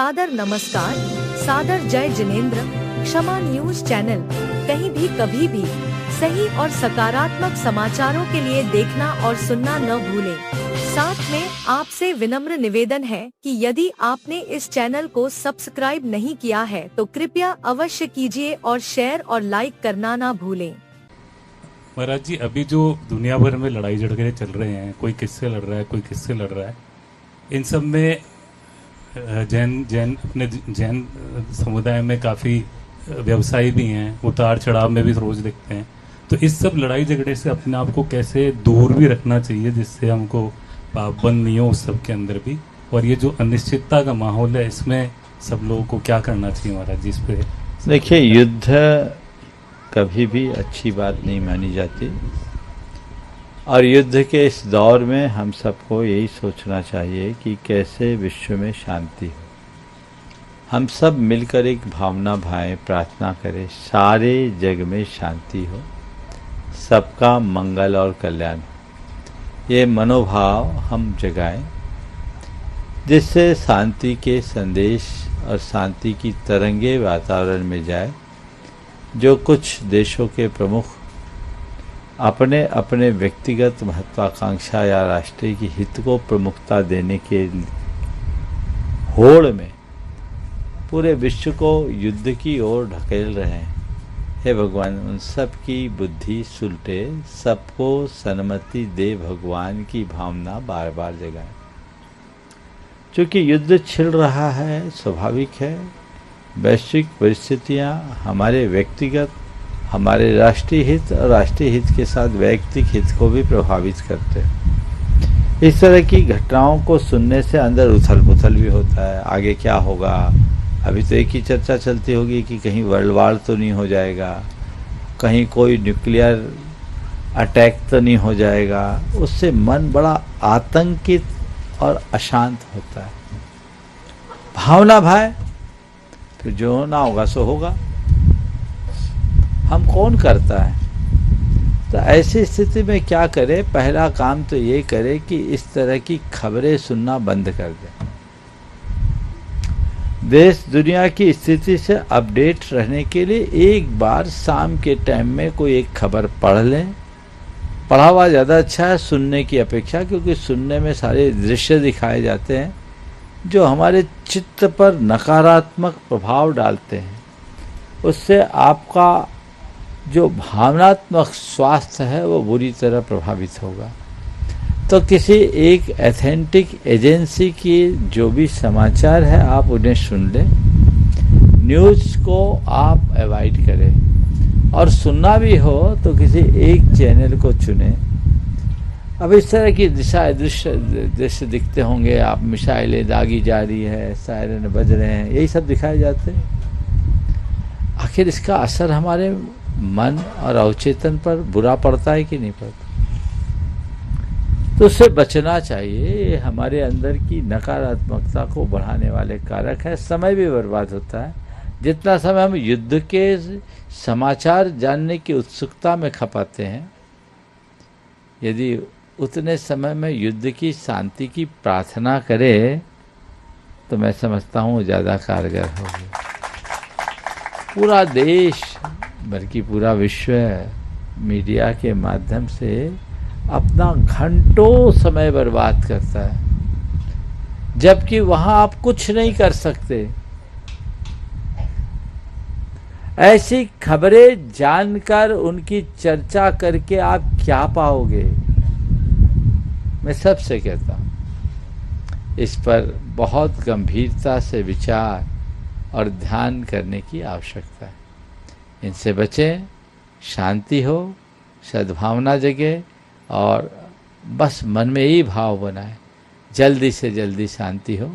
सादर नमस्कार, सादर जय जिनेंद्र। क्षमा न्यूज चैनल कहीं भी कभी भी सही और सकारात्मक समाचारों के लिए देखना और सुनना न भूलें। साथ में आपसे विनम्र निवेदन है कि यदि आपने इस चैनल को सब्सक्राइब नहीं किया है तो कृपया अवश्य कीजिए और शेयर और लाइक करना ना भूलें। महाराज जी, अभी जो दुनिया भर में लड़ाई झगड़े चल रहे हैं, कोई किससे लड़ रहा है, कोई किससे लड़ रहा है, इन सब में अपने जैन समुदाय में काफ़ी व्यवसायी भी हैं, उतार चढ़ाव में भी रोज दिखते हैं। तो इस सब लड़ाई झगड़े से अपने आप को कैसे दूर भी रखना चाहिए जिससे हमको पाप बंद नहीं हो उस सब के अंदर भी, और ये जो अनिश्चितता का माहौल है इसमें सब लोगों को क्या करना चाहिए महाराज जी इस पे? देखिए, युद्ध कभी भी अच्छी बात नहीं मानी जाती और युद्ध के इस दौर में हम सबको यही सोचना चाहिए कि कैसे विश्व में शांति हो। हम सब मिलकर एक भावना भाएं, प्रार्थना करें, सारे जग में शांति हो, सबका मंगल और कल्याण हो। ये मनोभाव हम जगाएं जिससे शांति के संदेश और शांति की तरंगे वातावरण में जाए। जो कुछ देशों के प्रमुख अपने अपने व्यक्तिगत महत्वाकांक्षा या राष्ट्रीय की हित को प्रमुखता देने के होड़ में पूरे विश्व को युद्ध की ओर ढकेल रहे हैं, हे भगवान उन सब की बुद्धि सुलटे, सबको सन्मति दे, भगवान की भावना बार बार जगाए। क्योंकि युद्ध छिड़ रहा है, स्वाभाविक है। वैश्विक परिस्थितियां हमारे व्यक्तिगत, हमारे राष्ट्रीय हित और राष्ट्रीय हित के साथ वैयक्तिक हित को भी प्रभावित करते हैं। इस तरह की घटनाओं को सुनने से अंदर उथल पुथल भी होता है। आगे क्या होगा? अभी तो एक ही चर्चा चलती होगी कि कहीं वर्ल्ड वार तो नहीं हो जाएगा, कहीं कोई न्यूक्लियर अटैक तो नहीं हो जाएगा। उससे मन बड़ा आतंकित और अशांत होता है। भावना भाई, फिर जो होना होगा सो होगा। हम कौन करता है? तो ऐसी स्थिति में क्या करें? पहला काम तो ये करें कि इस तरह की खबरें सुनना बंद कर दें। देश दुनिया की स्थिति से अपडेट रहने के लिए एक बार शाम के टाइम में कोई एक खबर पढ़ लें। पढ़ा हुआ ज़्यादा अच्छा है सुनने की अपेक्षा, क्योंकि सुनने में सारे दृश्य दिखाए जाते हैं जो हमारे चित्त पर नकारात्मक प्रभाव डालते हैं। उससे आपका जो भावनात्मक स्वास्थ्य है वो बुरी तरह प्रभावित होगा। तो किसी एक ऑथेंटिक एजेंसी की जो भी समाचार है आप उन्हें सुन लें। न्यूज़ को आप अवॉइड करें, और सुनना भी हो तो किसी एक चैनल को चुनें। अब इस तरह की दृश्य दिखते होंगे, आप मिसाइलें दागी जा रही है, सायरन बज रहे हैं, यही सब दिखाए जाते हैं। आखिर इसका असर हमारे मन और अवचेतन पर बुरा पड़ता है कि नहीं पड़ता? तो उससे बचना चाहिए। ये हमारे अंदर की नकारात्मकता को बढ़ाने वाले कारक है। समय भी बर्बाद होता है। जितना समय हम युद्ध के समाचार जानने की उत्सुकता में खपाते हैं, यदि उतने समय में युद्ध की शांति की प्रार्थना करें तो मैं समझता हूँ ज़्यादा कारगर होगी। पूरा देश बल्कि पूरा विश्व मीडिया के माध्यम से अपना घंटों समय बर्बाद करता है, जबकि वहाँ आप कुछ नहीं कर सकते। ऐसी खबरें जानकर उनकी चर्चा करके आप क्या पाओगे? मैं सबसे कहता हूँ इस पर बहुत गंभीरता से विचार और ध्यान करने की आवश्यकता है। इनसे बचें, शांति हो, सद्भावना जगे और बस मन में यही भाव बनाए जल्दी से जल्दी शांति हो।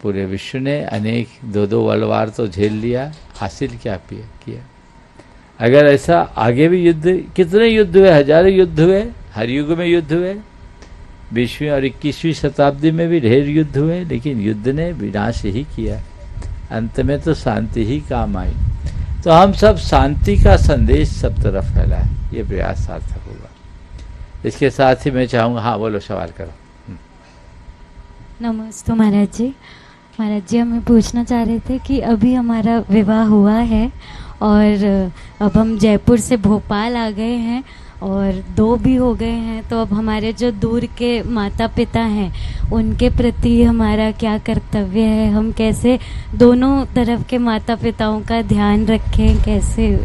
पूरे विश्व ने अनेक दो वर्ल्ड वार तो झेल लिया, हासिल क्या किया? अगर ऐसा आगे भी युद्ध, कितने युद्ध हुए, हजारों युद्ध हुए, हर युग में युद्ध हुए, 20वीं और 21वीं शताब्दी में भी ढेर युद्ध हुए, लेकिन युद्ध ने विनाश ही किया। अंत में तो शांति ही काम आई। तो हम सब शांति का संदेश सब तरफ फैलाएं, ये प्रयास सार्थक होगा। इसके साथ ही मैं चाहूँगा, हाँ बोलो, सवाल करो। नमस्ते महाराज जी। महाराज जी, हमें पूछना चाह रहे थे कि अभी हमारा विवाह हुआ है और अब हम जयपुर से भोपाल आ गए हैं और 2 भी हो गए हैं, तो अब हमारे जो दूर के माता पिता हैं उनके प्रति हमारा क्या कर्तव्य है? हम कैसे दोनों तरफ के माता पिताओं का ध्यान रखें? कैसे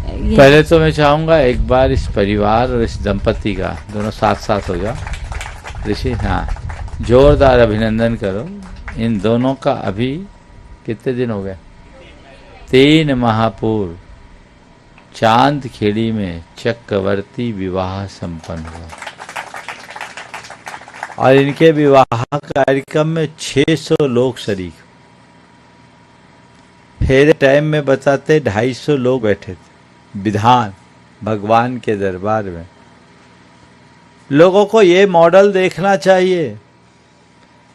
पहले तो मैं चाहूँगा एक बार इस परिवार और इस दंपति का दोनों साथ साथ हो जाओ ऋषि, हाँ, जोरदार अभिनंदन करो इन दोनों का। अभी कितने दिन हो गए? 3 माह पूर्व चांद खेड़ी में चक्रवर्ती विवाह संपन्न हुआ और इनके विवाह कार्यक्रम में 600 लोग शरीक। फेरे टाइम में बताते 250 लोग बैठे थे विधान भगवान के दरबार में। लोगों को ये मॉडल देखना चाहिए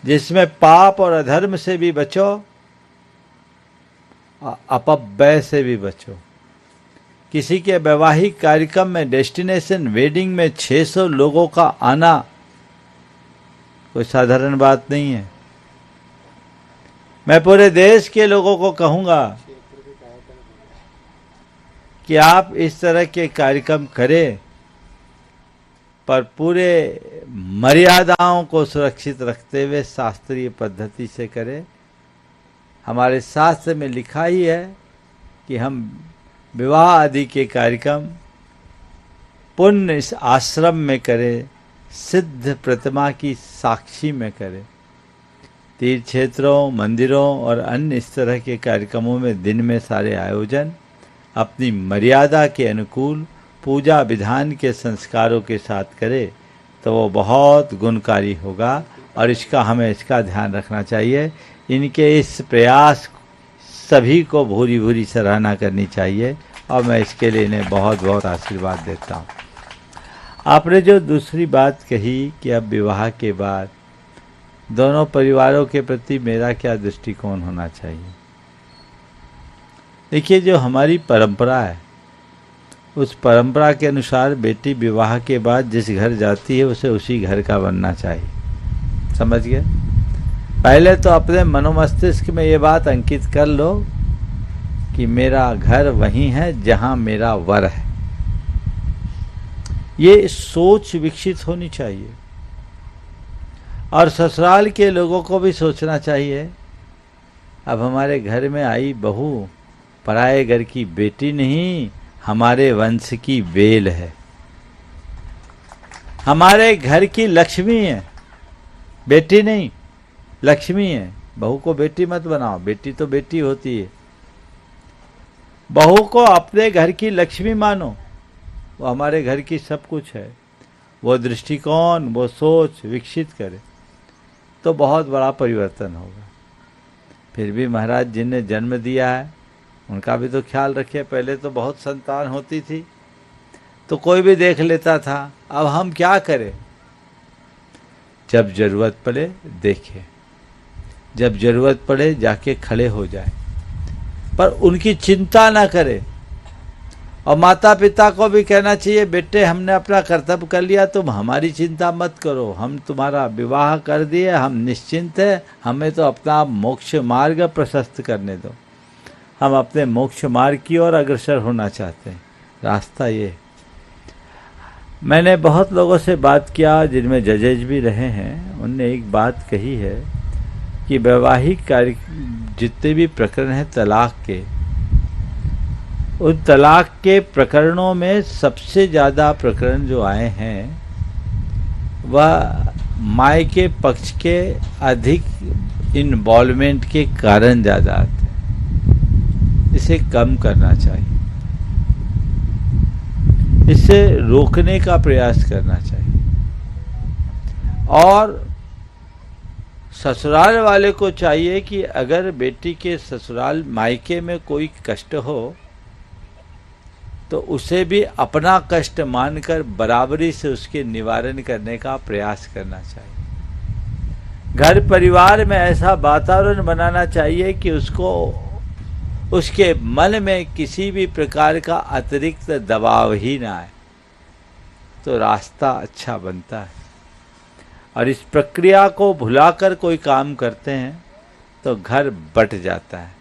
जिसमें पाप और अधर्म से भी बचो, अपव्यय से भी बचो। किसी के वैवाहिक कार्यक्रम में डेस्टिनेशन वेडिंग में 600 लोगों का आना कोई साधारण बात नहीं है। मैं पूरे देश के लोगों को कहूंगा कि आप इस तरह के कार्यक्रम करें, पर पूरे मर्यादाओं को सुरक्षित रखते हुए शास्त्रीय पद्धति से करें। हमारे शास्त्र में लिखा ही है कि हम विवाह आदि के कार्यक्रम पुण्य इस आश्रम में करें, सिद्ध प्रतिमा की साक्षी में करें। तीर्थ क्षेत्रों, मंदिरों और अन्य इस तरह के कार्यक्रमों में दिन में सारे आयोजन अपनी मर्यादा के अनुकूल पूजा विधान के संस्कारों के साथ करे तो वो बहुत गुणकारी होगा और हमें इसका ध्यान रखना चाहिए। इनके इस प्रयास सभी को भूरी भूरी सराहना करनी चाहिए और मैं इसके लिए इन्हें बहुत बहुत आशीर्वाद देता हूँ। आपने जो दूसरी बात कही कि अब विवाह के बाद दोनों परिवारों के प्रति मेरा क्या दृष्टिकोण होना चाहिए। देखिए, जो हमारी परंपरा है उस परंपरा के अनुसार बेटी विवाह के बाद जिस घर जाती है उसे उसी घर का बनना चाहिए। समझ गए? पहले तो अपने मनोमस्तिष्क में ये बात अंकित कर लो कि मेरा घर वहीं है जहां मेरा वर है। ये सोच विकसित होनी चाहिए और ससुराल के लोगों को भी सोचना चाहिए, अब हमारे घर में आई बहू पराये घर की बेटी नहीं, हमारे वंश की बेल है, हमारे घर की लक्ष्मी है, बेटी नहीं लक्ष्मी है। बहू को बेटी मत बनाओ, बेटी तो बेटी होती है। बहू को अपने घर की लक्ष्मी मानो, वो हमारे घर की सब कुछ है। वो दृष्टिकोण, वो सोच विकसित करे तो बहुत बड़ा परिवर्तन होगा। फिर भी महाराज जिन्हें जन्म दिया है उनका भी तो ख्याल रखिए। पहले तो बहुत संतान होती थी तो कोई भी देख लेता था, अब हम क्या करें? जब जरूरत पड़े देखें, जब जरूरत पड़े जाके खड़े हो जाए, पर उनकी चिंता ना करें। और माता पिता को भी कहना चाहिए, बेटे हमने अपना कर्तव्य कर लिया, तुम हमारी चिंता मत करो, हम तुम्हारा विवाह कर दिए, हम निश्चिंत हैं, हमें तो अपना मोक्ष मार्ग प्रशस्त करने दो। हम अपने मोक्ष मार्ग की ओर अग्रसर होना चाहते हैं, रास्ता ये। मैंने बहुत लोगों से बात किया जिनमें जजेज भी रहे हैं, उनने एक बात कही है कि वैवाहिक कार्य जितने भी प्रकरण हैं तलाक के, उन तलाक के प्रकरणों में सबसे ज़्यादा प्रकरण जो आए हैं वह मायके पक्ष के अधिक इन्वॉल्वमेंट के कारण ज़्यादा आते हैं। इसे कम करना चाहिए, इसे रोकने का प्रयास करना चाहिए। और ससुराल वाले को चाहिए कि अगर बेटी के ससुराल मायके में कोई कष्ट हो तो उसे भी अपना कष्ट मानकर बराबरी से उसके निवारण करने का प्रयास करना चाहिए। घर परिवार में ऐसा वातावरण बनाना चाहिए कि उसको उसके मन में किसी भी प्रकार का अतिरिक्त दबाव ही ना आए, तो रास्ता अच्छा बनता है। और इस प्रक्रिया को भुलाकर कोई काम करते हैं तो घर बट जाता है।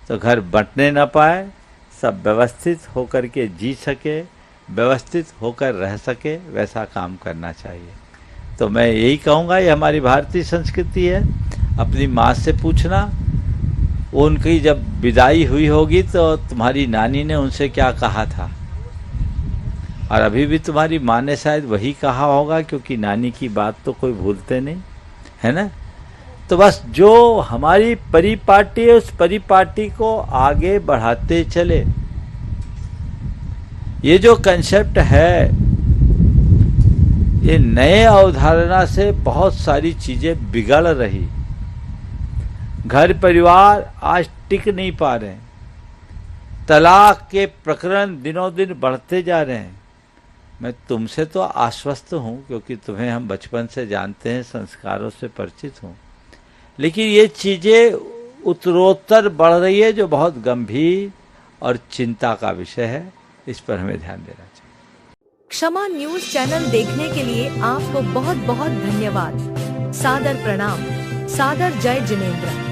तो घर बंटने ना पाए, सब व्यवस्थित होकर के जी सके, व्यवस्थित होकर रह सके, वैसा काम करना चाहिए। तो मैं यही कहूँगा, ये हमारी भारतीय संस्कृति है। अपनी माँ से पूछना, उनकी जब विदाई हुई होगी तो तुम्हारी नानी ने उनसे क्या कहा था, और अभी भी तुम्हारी माँ ने शायद वही कहा होगा, क्योंकि नानी की बात तो कोई भूलते नहीं, है ना। तो बस जो हमारी परिपाटी है, उस परिपाटी को आगे बढ़ाते चले। ये जो कंसेप्ट है, ये नए अवधारणा से बहुत सारी चीजें बिगड़ रही। घर परिवार आज टिक नहीं पा रहे हैं। तलाक के प्रकरण दिनों दिन बढ़ते जा रहे हैं। मैं तुमसे तो आश्वस्त हूँ, क्योंकि तुम्हें हम बचपन से जानते हैं, संस्कारों से परिचित हूँ, लेकिन ये चीजें उत्तरोत्तर बढ़ रही है, जो बहुत गंभीर और चिंता का विषय है। इस पर हमें ध्यान देना चाहिए। क्षमा न्यूज चैनल देखने के लिए आपको बहुत बहुत धन्यवाद। सादर प्रणाम। सादर जय जिनेंद्र।